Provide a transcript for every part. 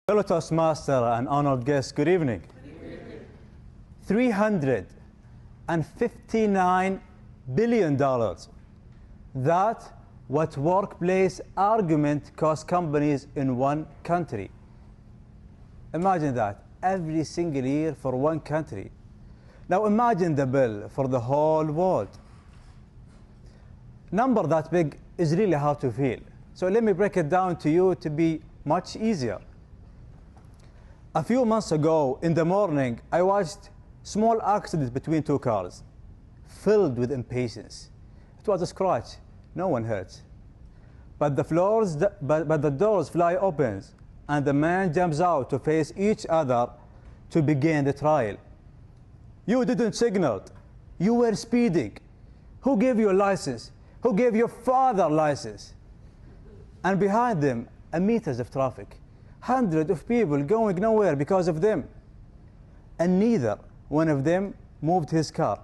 Fellow Toastmaster and honored guests, good evening. $359 billion. That's what workplace argument costs companies in one country. Imagine that, every single year for one country. Now imagine the bill for the whole world. Number that big is really hard to feel. So let me break it down to you to be much easier. A few months ago, in the morning, I watched small accident between two cars, filled with impatience. It was a scratch, no one hurt. But the doors fly open, and the man jumps out to face each other to begin the trial. You didn't signal. You were speeding. Who gave you a license? Who gave your father a license? And behind them, meters of traffic. Hundreds of people going nowhere because of them. And neither one of them moved his car.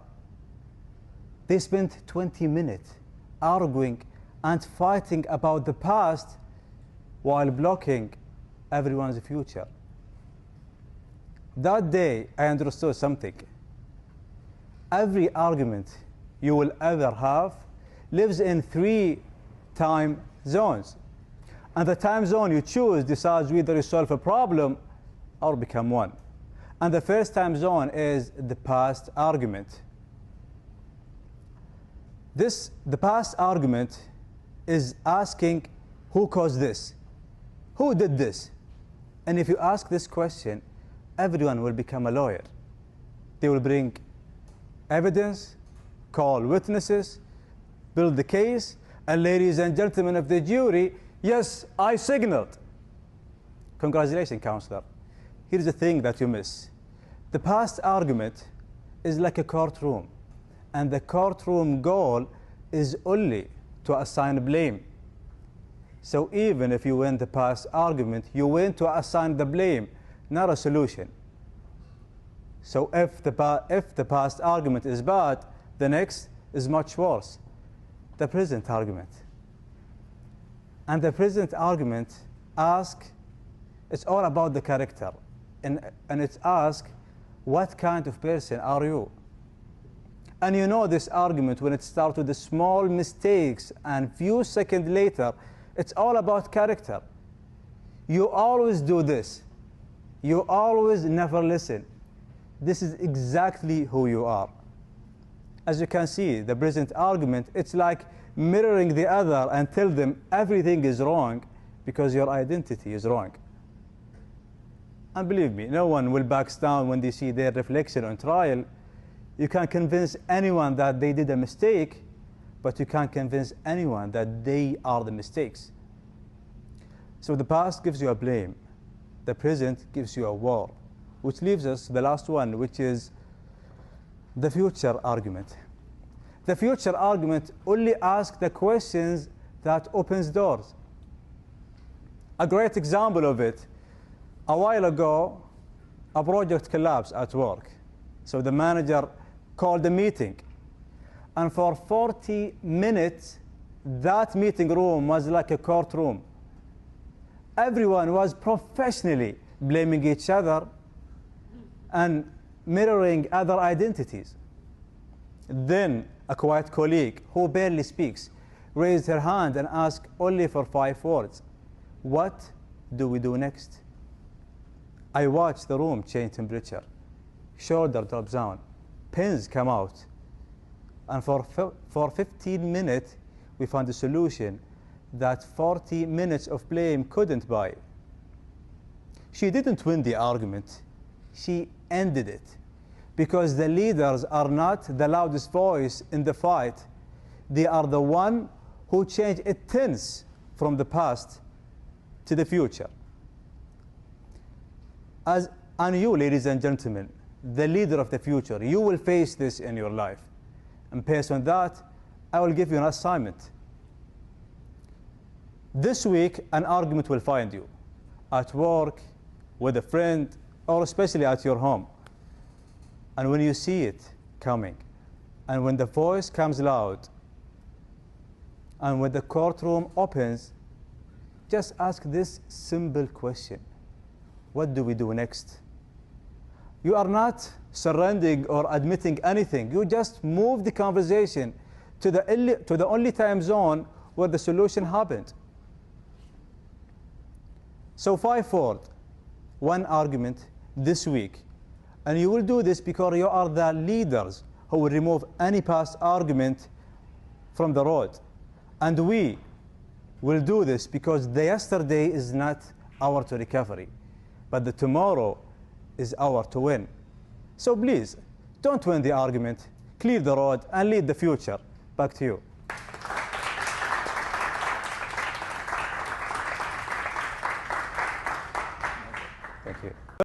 They spent 20 minutes arguing and fighting about the past while blocking everyone's future. That day, I understood something. Every argument you will ever have lives in 3 time zones. And the time zone you choose decides whether you solve a problem or become one. And the first time zone is the past argument. The past argument is asking, who caused this? Who did this? And if you ask this question, everyone will become a lawyer. They will bring evidence, call witnesses, build the case, and ladies and gentlemen of the jury, yes, I signaled. Congratulations, counselor. Here's the thing that you miss. The past argument is like a courtroom, and the courtroom goal is only to assign blame. So even if you win the past argument, you win to assign the blame, not a solution. So if the past argument is bad, the next is much worse, the present argument. And the present argument it's all about the character. And it asks, what kind of person are you? And you know this argument when it starts with the small mistakes and few seconds later, it's all about character. You always do this. You always never listen. This is exactly who you are. As you can see, the present argument, it's like mirroring the other and tell them everything is wrong because your identity is wrong. And believe me, no one will back down when they see their reflection on trial. You can't convince anyone that they did a mistake, but you can't convince anyone that they are the mistakes. So the past gives you a blame. The present gives you a war, which leaves us the last one, which is the future argument. The future argument only asks the questions that opens doors. A great example of it, a while ago, a project collapsed at work. So the manager called a meeting. And for 40 minutes, that meeting room was like a courtroom. Everyone was professionally blaming each other and mirroring other identities. Then a quiet colleague who barely speaks raised her hand and asked only for 5 words. What do we do next? I watched the room change temperature. Shoulder drops down. Pins come out. And for 15 minutes, we found a solution that 40 minutes of blame couldn't buy. She didn't win the argument. She ended it. Because the leaders are not the loudest voice in the fight. They are the one who change it tense from the past to the future. And you, ladies and gentlemen, the leader of the future, you will face this in your life. And based on that, I will give you an assignment. This week, an argument will find you at work, with a friend, or especially at your home. And when you see it coming, and when the voice comes loud, and when the courtroom opens, just ask this simple question. what do we do next? You are not surrendering or admitting anything. You just move the conversation to the only time zone where the solution happened. So 5-4, one argument this week. And you will do this because you are the leaders who will remove any past argument from the road. And we will do this because the yesterday is not our to recovery, but the tomorrow is our to win. So please, don't win the argument, clear the road, and lead the future. Back to you.